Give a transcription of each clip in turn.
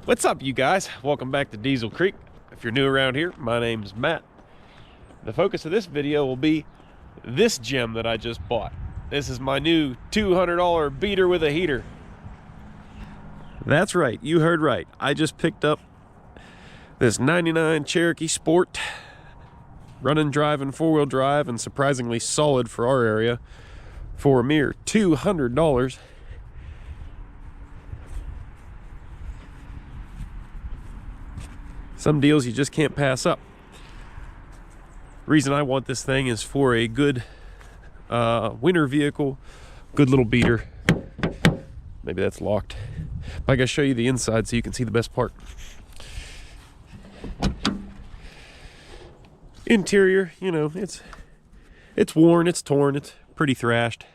What's up, you guys? Welcome back to Diesel Creek. If you're new around here, my name's Matt. The focus of this video will be this gem that I just bought. This is my new $200 beater with a heater. That's right, you heard right. I just picked up this 99 Cherokee Sport, running, driving, four-wheel drive, and surprisingly solid for our area, for a mere $200. Some deals you just can't pass up. Reason I want this thing is for a good winter vehicle, good little beater. Maybe that's locked. I gotta show you the inside so you can see the best part. Interior, you know, it's worn, it's torn, it's pretty thrashed,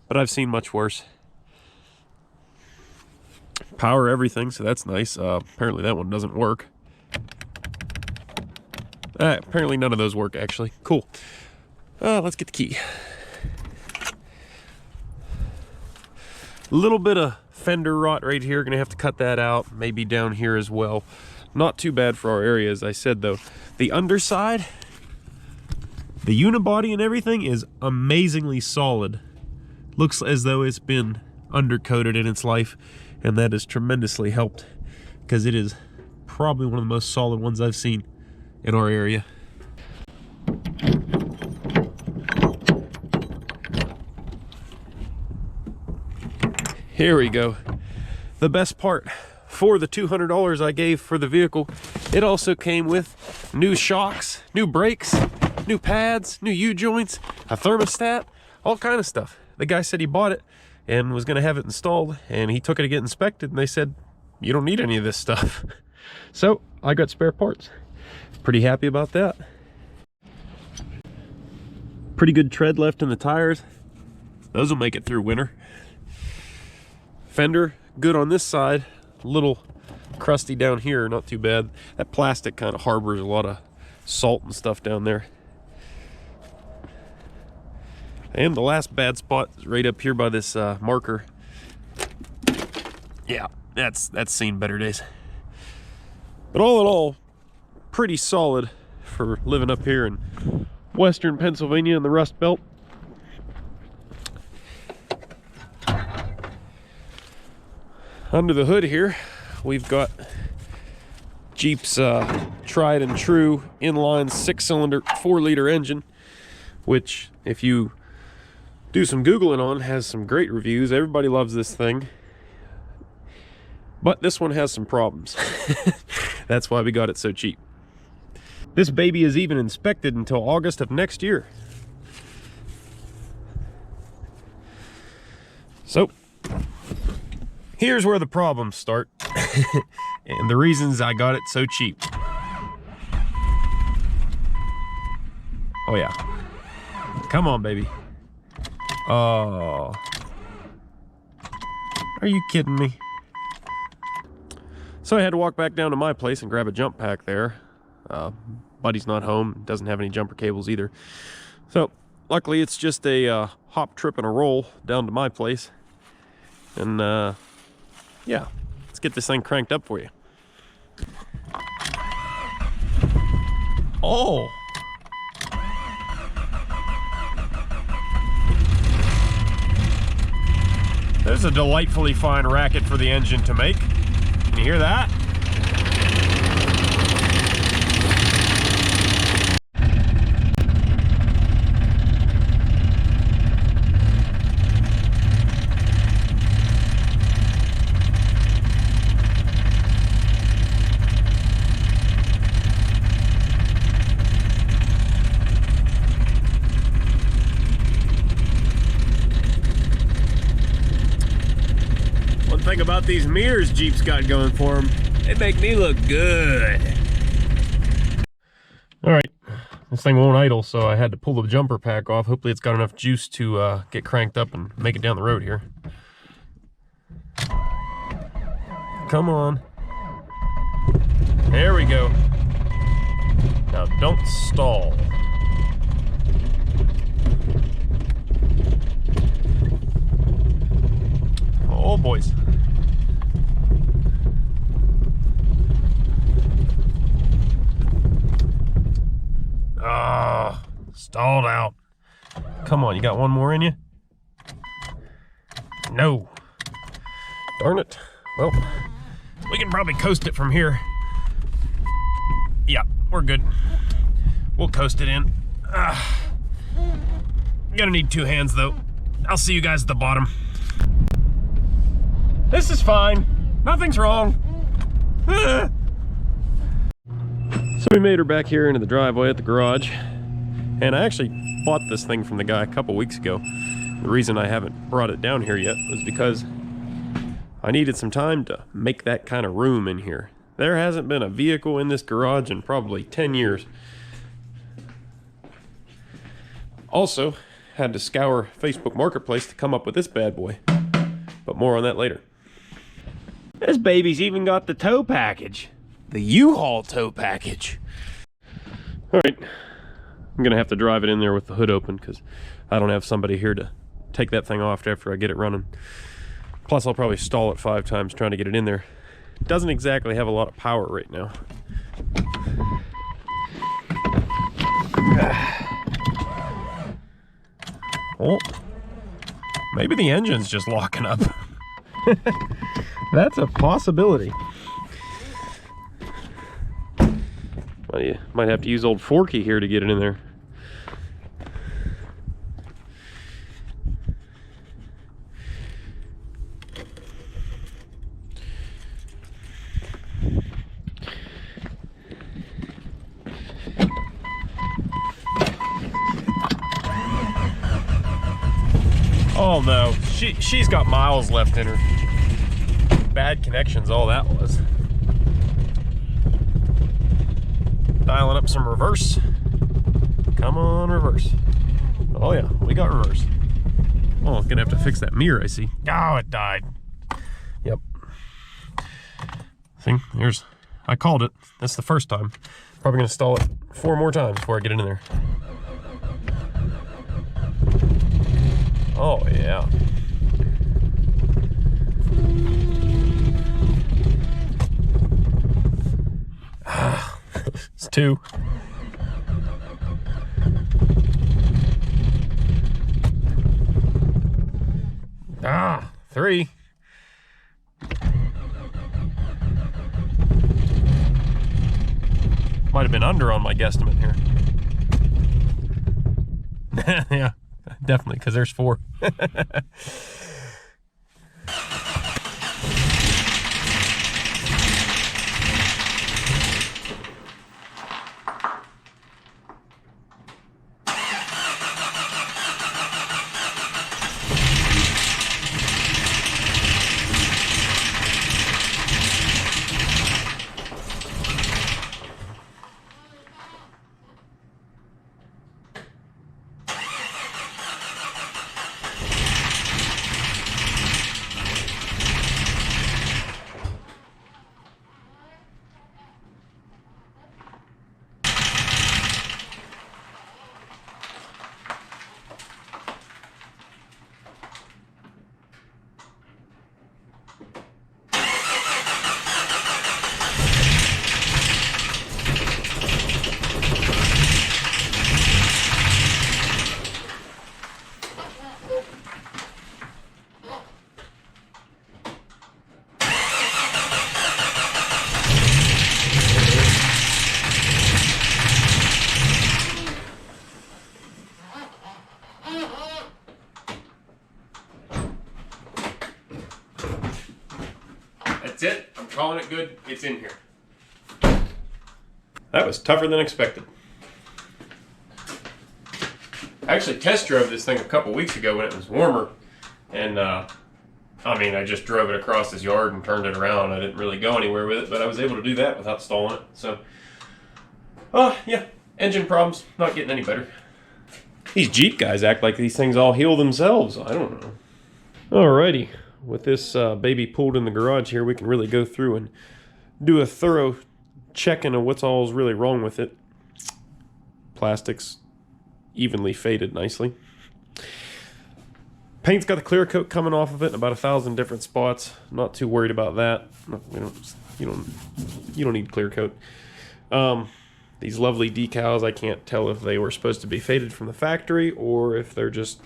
but I've seen much worse. Power everything, so that's nice. Apparently that one doesn't work. Apparently none of those work, actually. Cool. Let's get the key. A little bit of fender rot right here. Gonna have to cut that out. Maybe down here as well. Not too bad for our area, as I said, though. The underside, the unibody and everything is amazingly solid. Looks as though it's been undercoated in its life, and that has tremendously helped, because it is probably one of the most solid ones I've seen in our area. Here we go. The best part, for the $200 I gave for the vehicle, it also came with new shocks, new brakes, new pads, new U-joints, a thermostat, all kind of stuff. The guy said he bought it and was gonna have it installed, and he took it to get inspected, and they said, you don't need any of this stuff. So I got spare parts. Pretty happy about that. Pretty good tread left in the tires. Those will make it through winter. Fender, good on this side. A little crusty down here, not too bad. That plastic kind of harbors a lot of salt and stuff down there. And the last bad spot is right up here by this marker. Yeah, that's seen better days. But all in all, pretty solid for living up here in western Pennsylvania in the Rust Belt. Under the hood here, we've got Jeep's tried and true inline 6-cylinder 4-liter engine, which, if you do some Googling on, has some great reviews. Everybody loves this thing. But this one has some problems. That's why we got it so cheap. This baby is even inspected until August of next year. So, here's where the problems start. And the reasons I got it so cheap. Oh yeah. Come on, baby. Oh. Are you kidding me? So I had to walk back down to my place and grab a jump pack there. Buddy's not home, doesn't have any jumper cables either. So luckily it's just a hop, trip, and a roll down to my place. And yeah, let's get this thing cranked up for you. Oh! There's a delightfully fine racket for the engine to make. Can you hear that? about these mirrors Jeep's got going for him. They make me look good. All right, this thing won't idle, so I had to pull the jumper pack off. Hopefully it's got enough juice to get cranked up and make it down the road here. Come on. There we go. Now don't stall. Oh, boys. Ah, stalled out. Come on, you got one more in you? No. Darn it. Well, we can probably coast it from here. Yeah, we're good. We'll coast it in. Gonna need 2 hands though. I'll see you guys at the bottom. This is fine. Nothing's wrong. So we made her back here into the driveway at the garage. And I actually bought this thing from the guy a couple weeks ago. The reason I haven't brought it down here yet was because I needed some time to make that kind of room in here. There hasn't been a vehicle in this garage in probably 10 years. Also, had to scour Facebook Marketplace to come up with this bad boy. But more on that later. This baby's even got the tow package. The U-Haul tow package. All right, I'm gonna have to drive it in there with the hood open because I don't have somebody here to take that thing off after I get it running. Plus, I'll probably stall it 5 times trying to get it in there. It doesn't exactly have a lot of power right now. Oh, maybe the engine's just locking up. That's a possibility. Well, you might have to use old Forky here to get it in there. Oh no, she's got miles left in her. Bad connections, all that was. Dialing up some reverse. Come on, reverse. Oh yeah, we got reverse. Oh, I'm gonna have to fix that mirror, I see. Oh, it died. Yep. See, there's, I called it. That's the first time. Probably gonna stall it 4 more times before I get it in there. Oh yeah. It's 2. Ah, 3. Might have been under on my guesstimate here. Yeah, definitely, because there's 4. That's it. I'm calling it good. It's in here. That was tougher than expected. I actually test drove this thing a couple weeks ago when it was warmer, and I mean, I just drove it across his yard and turned it around. I didn't really go anywhere with it, but I was able to do that without stalling it. So, yeah, engine problems, not getting any better. These Jeep guys act like these things all heal themselves. I don't know. Alrighty, with this baby pulled in the garage here, we can really go through and do a thorough checking of what's all really wrong with it. Plastic's evenly faded nicely. Paint's got the clear coat coming off of it in about 1,000 different spots. Not too worried about that. No, you don't need clear coat. These lovely decals, I can't tell if they were supposed to be faded from the factory or if they're just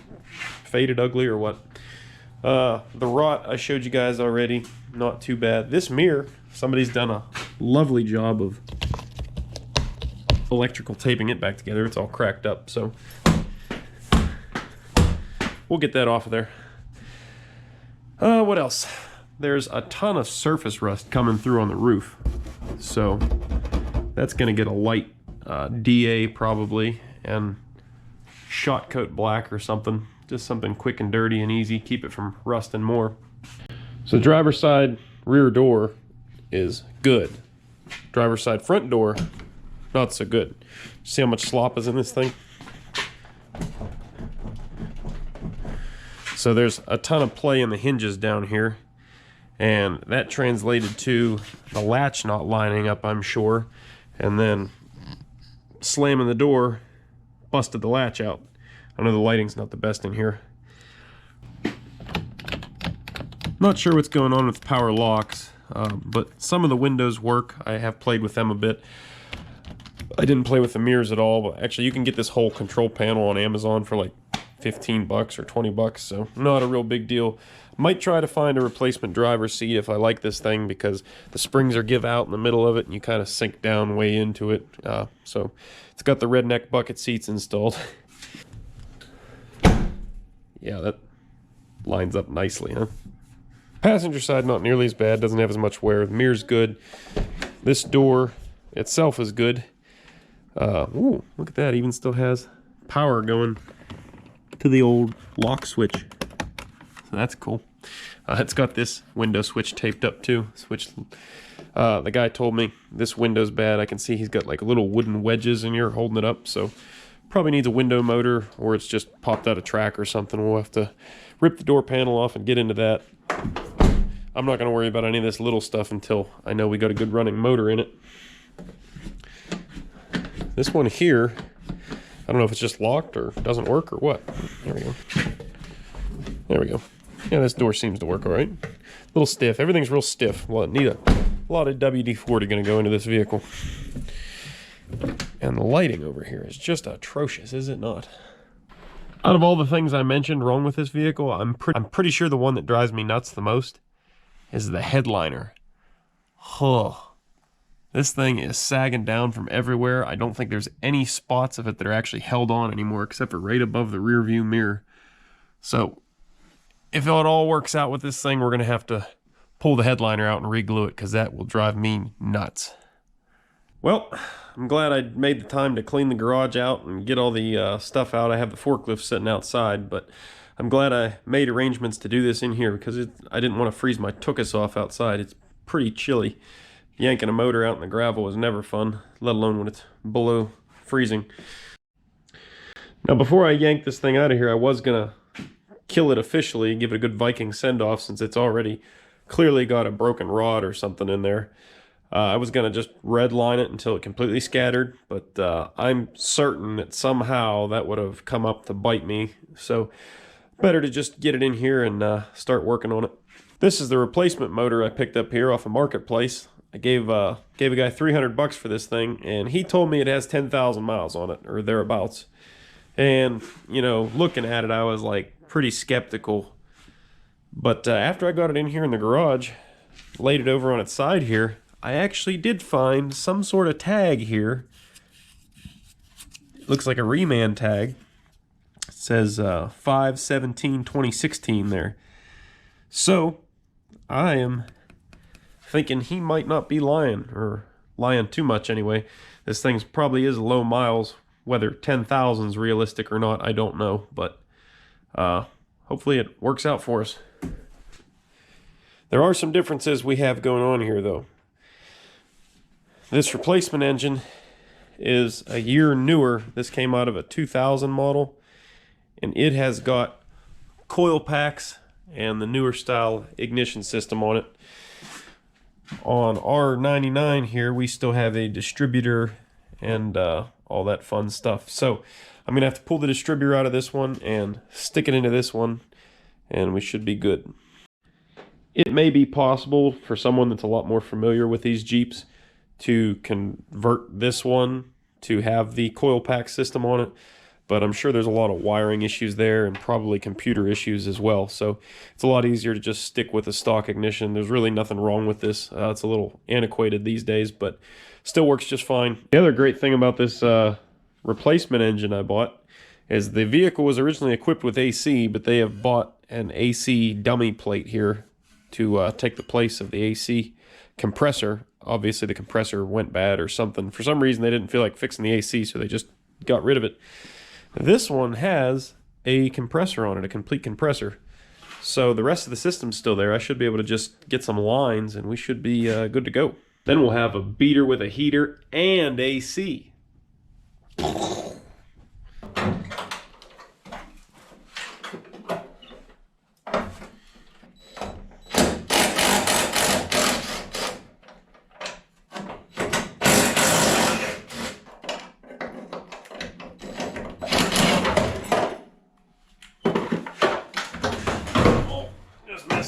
faded ugly or what. The rot I showed you guys already, not too bad. This mirror, somebody's done a lovely job of electrical taping it back together. It's all cracked up, so we'll get that off of there. What else? There's a ton of surface rust coming through on the roof, so that's going to get a light DA probably, and shot coat black or something. Just something quick and dirty and easy. Keep it from rusting more. So driver's side rear door is good. Driver's side front door, not so good. See how much slop is in this thing? So there's a ton of play in the hinges down here, and that translated to the latch not lining up, I'm sure, and then slamming the door busted the latch out. I know the lighting's not the best in here. Not sure what's going on with power locks, but some of the windows work. I have played with them a bit. I didn't play with the mirrors at all, but actually you can get this whole control panel on Amazon for like 15 bucks or 20 bucks, so not a real big deal. Might try to find a replacement driver's seat if I like this thing, because the springs are give out in the middle of it and you kind of sink down way into it. So it's got the redneck bucket seats installed. Yeah, that lines up nicely, huh? Passenger side not nearly as bad, doesn't have as much wear. The mirror's good. This door itself is good. Ooh, look at that, even still has power going to the old lock switch. So that's cool. It's got this window switch taped up too. The guy told me this window's bad. I can see he's got like little wooden wedges in here holding it up, so probably needs a window motor, or it's just popped out of track or something. We'll have to rip the door panel off and get into that. I'm not going to worry about any of this little stuff until I know we got a good running motor in it. This one here, I don't know if it's just locked or doesn't work or what. There we go. There we go. Yeah, this door seems to work all right. A little stiff. Everything's real stiff. Well, need a lot of WD-40 going to go into this vehicle. And the lighting over here is just atrocious, is it not? Out of all the things I mentioned wrong with this vehicle, I'm pretty sure the one that drives me nuts the most is the headliner. Oh, this thing is sagging down from everywhere. I don't think there's any spots of it that are actually held on anymore, except for right above the rear view mirror. So if it all works out with this thing, we're going to have to pull the headliner out and re-glue it, because that will drive me nuts. Well, I'm glad I made the time to clean the garage out and get all the stuff out. I have the forklift sitting outside, but I'm glad I made arrangements to do this in here, because I didn't want to freeze my tuchus off outside. It's pretty chilly. Yanking a motor out in the gravel is never fun, let alone when it's below freezing. Now, before I yank this thing out of here, I was going to kill it officially, give it a good Viking send-off, since it's already clearly got a broken rod or something in there. I was going to just red line it until it completely scattered, but I'm certain that somehow that would have come up to bite me. So better to just get it in here and start working on it. This is the replacement motor I picked up here off a marketplace. I gave a guy 300 bucks for this thing, and he told me it has 10,000 miles on it, or thereabouts. And, you know, looking at it, I was like pretty skeptical. But after I got it in here in the garage, laid it over on its side here, I actually did find some sort of tag here. It looks like a reman tag. It says 5/17/2016 there. So I am thinking he might not be lying, or lying too much anyway. This thing probably is low miles. Whether 10,000 is realistic or not, I don't know. But hopefully it works out for us. There are some differences we have going on here though. This replacement engine is a year newer. This came out of a 2000 model, and it has got coil packs and the newer style ignition system on it. On our 99 here, we still have a distributor and all that fun stuff. So I'm gonna have to pull the distributor out of this one and stick it into this one, and we should be good. It may be possible for someone that's a lot more familiar with these Jeeps to convert this one to have the coil pack system on it, but I'm sure there's a lot of wiring issues there and probably computer issues as well. So it's a lot easier to just stick with a stock ignition. There's really nothing wrong with this. It's a little antiquated these days, but still works just fine. The other great thing about this replacement engine I bought is the vehicle was originally equipped with AC, but they have bought an AC dummy plate here to take the place of the AC compressor. Obviously the compressor went bad or something. For some reason they didn't feel like fixing the AC, so they just got rid of it. This one has a compressor on it, a complete compressor. So the rest of the system's still there. I should be able to just get some lines and we should be good to go. Then we'll have a beater with a heater and AC.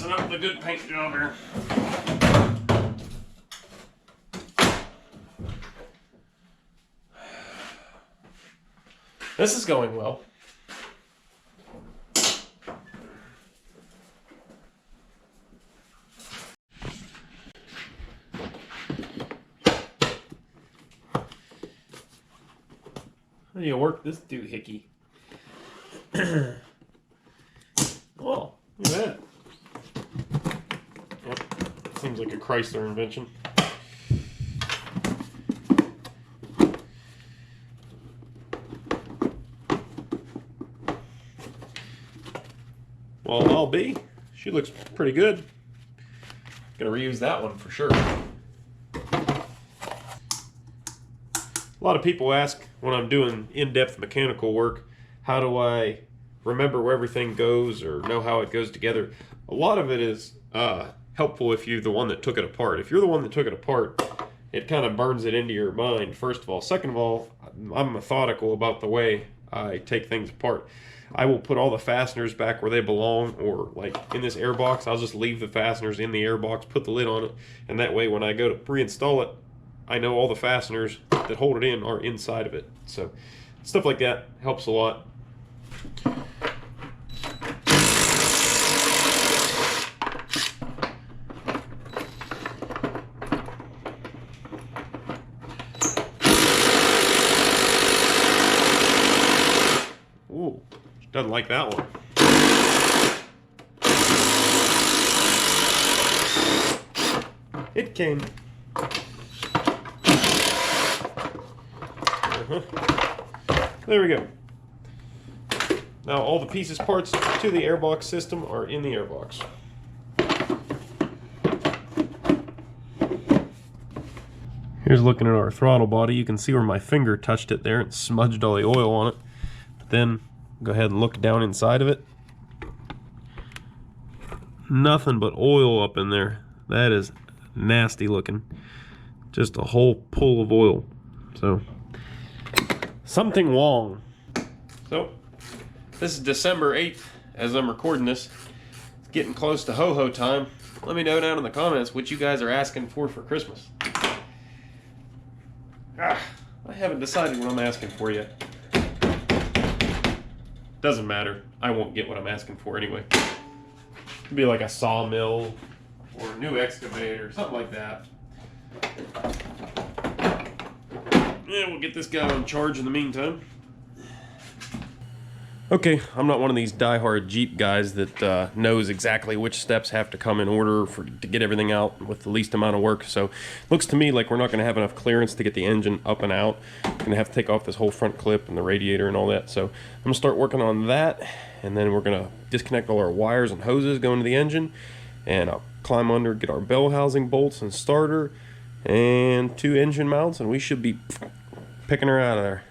Up the good paint job here. This is going well. How do you work this doohickey? Oh, look at that. Seems like a Chrysler invention. Well, I'll be. She looks pretty good. Gonna reuse that one for sure. A lot of people ask when I'm doing in-depth mechanical work, how do I remember where everything goes or know how it goes together? A lot of it is helpful if you're the one that took it apart. If you're the one that took it apart, it kind of burns it into your mind, first of all. Second of all, I'm methodical about the way I take things apart. I will put all the fasteners back where they belong, or like in this air box, I'll just leave the fasteners in the air box, put the lid on it, and that way when I go to reinstall it, I know all the fasteners that hold it in are inside of it. So stuff like that helps a lot. Ooh, doesn't like that one. It came. There we go. Now all the pieces, parts to the airbox system are in the airbox. Here's looking at our throttle body. You can see where my finger touched it there and smudged all the oil on it. But then go ahead and look down inside of it. Nothing but oil up in there. That is nasty looking. Just a whole pool of oil. So something wrong. So this is December 8th as I'm recording this. It's getting close to ho-ho time. Let me know down in the comments what you guys are asking for Christmas. I haven't decided what I'm asking for yet. Doesn't matter. I won't get what I'm asking for anyway. It'd be like a sawmill or a new excavator, something like that. Yeah, we'll get this guy on charge in the meantime. Okay, I'm not one of these die-hard Jeep guys that knows exactly which steps have to come in order to get everything out with the least amount of work. So, looks to me like we're not going to have enough clearance to get the engine up and out. We're going to have to take off this whole front clip and the radiator and all that. So, I'm going to start working on that, and then we're going to disconnect all our wires and hoses going to the engine, and I'll climb under, get our bell housing bolts and starter and 2 engine mounts, and we should be picking her out of there.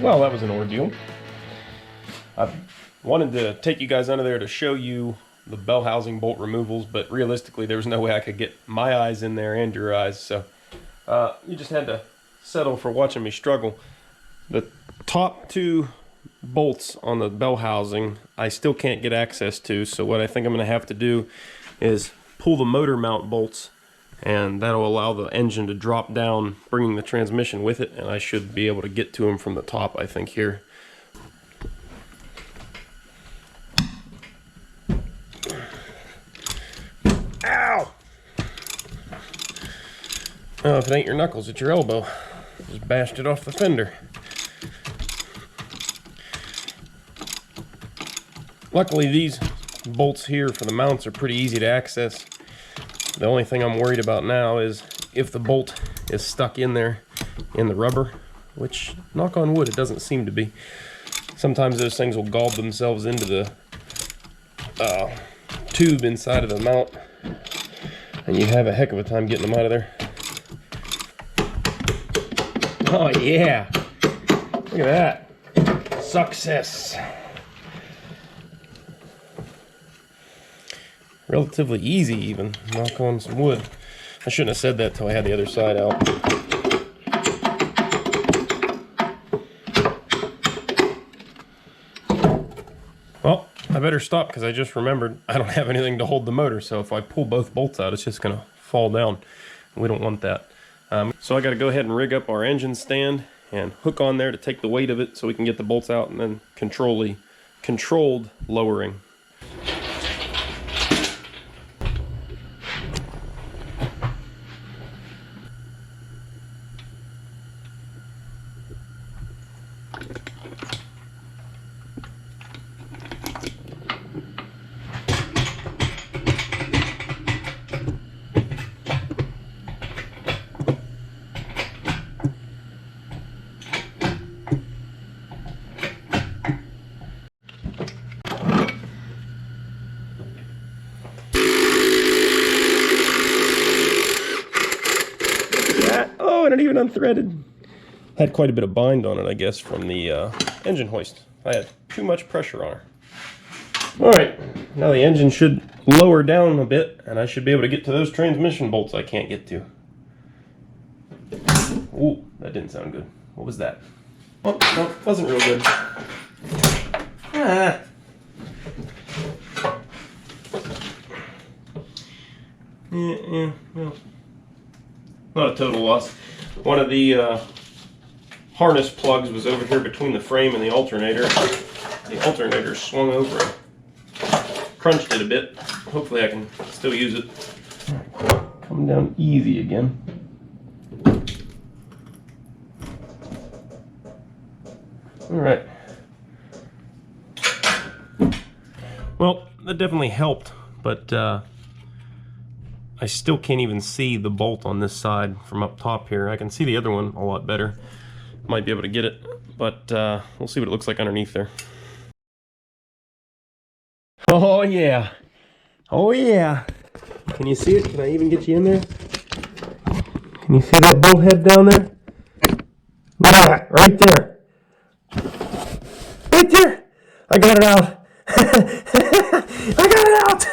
Well, that was an ordeal. I wanted to take you guys under there to show you the bell housing bolt removals, but realistically there was no way I could get my eyes in there and your eyes, so you just had to settle for watching me struggle. The top 2 bolts on the bell housing I still can't get access to, so what I think I'm going to have to do is pull the motor mount bolts, and that'll allow the engine to drop down, bringing the transmission with it, and I should be able to get to them from the top, I think, here. Ow! Oh, if it ain't your knuckles, it's your elbow. Just bashed it off the fender. Luckily, these bolts here for the mounts are pretty easy to access. The only thing I'm worried about now is if the bolt is stuck in there in the rubber, which, knock on wood, it doesn't seem to be. Sometimes those things will gulp themselves into the tube inside of the mount, and you have a heck of a time getting them out of there. Oh yeah, look at that, success. Relatively easy even, knock on some wood. I shouldn't have said that till I had the other side out. Well, I better stop because I just remembered I don't have anything to hold the motor, so if I pull both bolts out, it's just going to fall down. We don't want that. So I got to go ahead and rig up our engine stand and hook on there to take the weight of it so we can get the bolts out and then controlled lowering. And it even unthreaded. Had quite a bit of bind on it, I guess, from the engine hoist. I had too much pressure on her. All right, now the engine should lower down a bit, and I should be able to get to those transmission bolts I can't get to. Ooh, that didn't sound good. What was that? Oh, no, it wasn't real good. Ah. Yeah, well, not a total loss. One of the harness plugs was over here between the frame and the alternator. The alternator swung over and crunched it a bit. Hopefully I can still use it. Come down easy again. All right. Well, that definitely helped, but I still can't even see the bolt on this side from up top here. I can see the other one a lot better. Might be able to get it, but we'll see what it looks like underneath there. Oh yeah. Oh yeah. Can you see it? Can I even get you in there? Can you see that bolt head down there? Look at that, right there. Right there. I got it out. I got it out.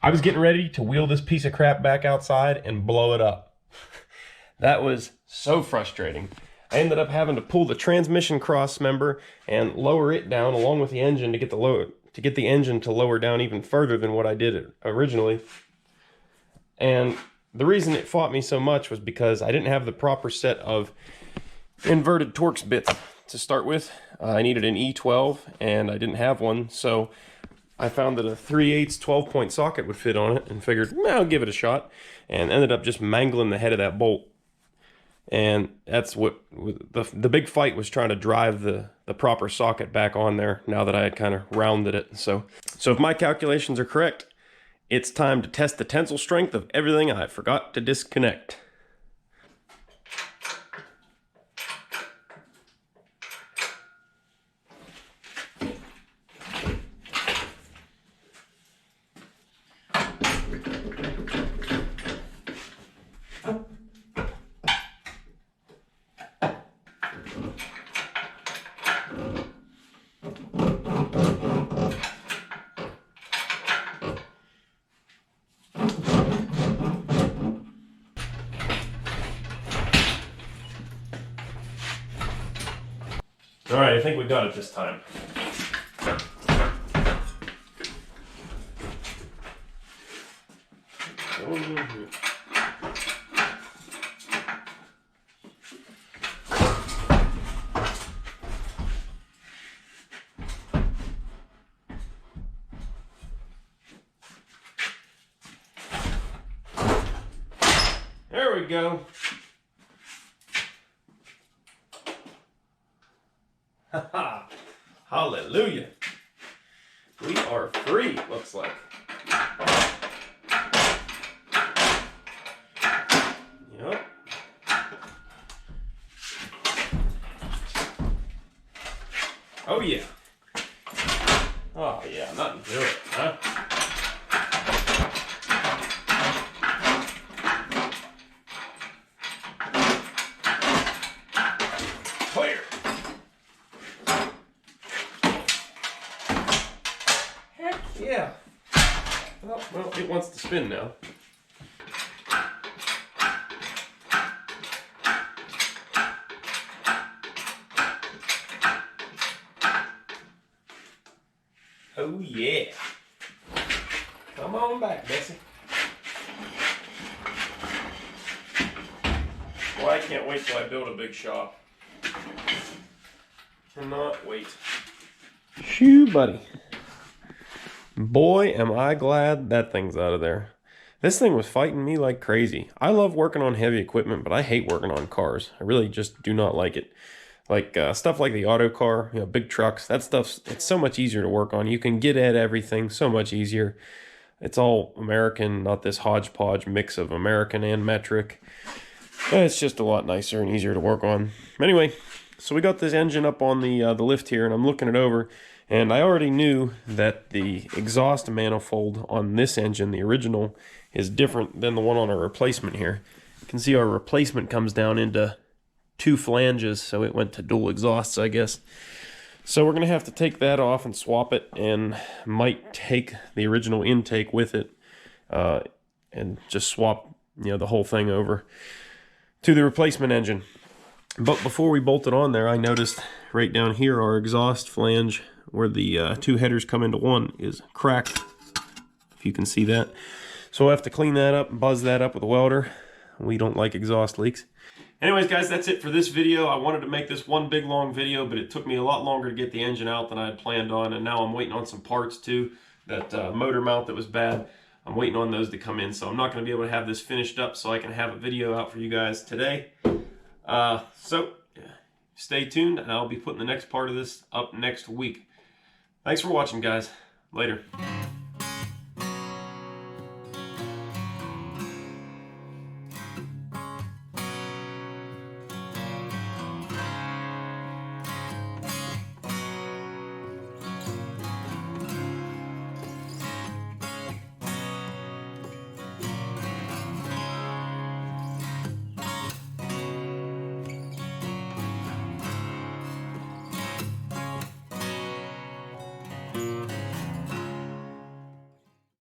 I was getting ready to wheel this piece of crap back outside and blow it up. That was so frustrating. I ended up having to pull the transmission cross member and lower it down along with the engine to get the engine to lower down even further than what I did originally. And the reason it fought me so much was because I didn't have the proper set of inverted Torx bits to start with. I needed an E12 and I didn't have one, so I found that a 3/8 12-point socket would fit on it and figured, I'll give it a shot, and ended up just mangling the head of that bolt. And that's what the big fight was, trying to drive the proper socket back on there now that I had kind of rounded it. So if my calculations are correct, it's time to test the tensile strength of everything I forgot to disconnect. All right, I think we got it this time. There we go. Hallelujah. We are free, it looks like. Yep. Oh yeah. Oh yeah, nothing to it, huh? Clear. Heck yeah. Well, it wants to spin now. Oh yeah. Come on back, Bessie. Well, I can't wait till I build a big shop. Cannot wait. Shoo, buddy. Boy, am I glad that thing's out of there. This thing was fighting me like crazy. I love working on heavy equipment, but I hate working on cars. I really just do not like it. Like stuff like the auto car, you know, big trucks, that stuff's, it's so much easier to work on. You can get at everything so much easier. It's all American, not this hodgepodge mix of American and metric. It's just a lot nicer and easier to work on. Anyway, so we got this engine up on the lift here, and I'm looking it over, and I already knew that the exhaust manifold on this engine, the original, is different than the one on our replacement here. You can see our replacement comes down into 2 flanges, so it went to dual exhausts, I guess. So we're going to have to take that off and swap it, and might take the original intake with it and just swap, you know, the whole thing over to the replacement engine. But before we bolt it on there, I noticed right down here our exhaust flange where the 2 headers come into one is cracked, if you can see that. So we'll have to clean that up and buzz that up with a welder. We don't like exhaust leaks. Anyways, guys, that's it for this video. I wanted to make this one big long video, but it took me a lot longer to get the engine out than I had planned on, and now I'm waiting on some parts too. That motor mount that was bad, I'm waiting on those to come in, so I'm not going to be able to have this finished up so I can have a video out for you guys today. So stay tuned, and I'll be putting the next part of this up next week. Thanks for watching, guys. Later.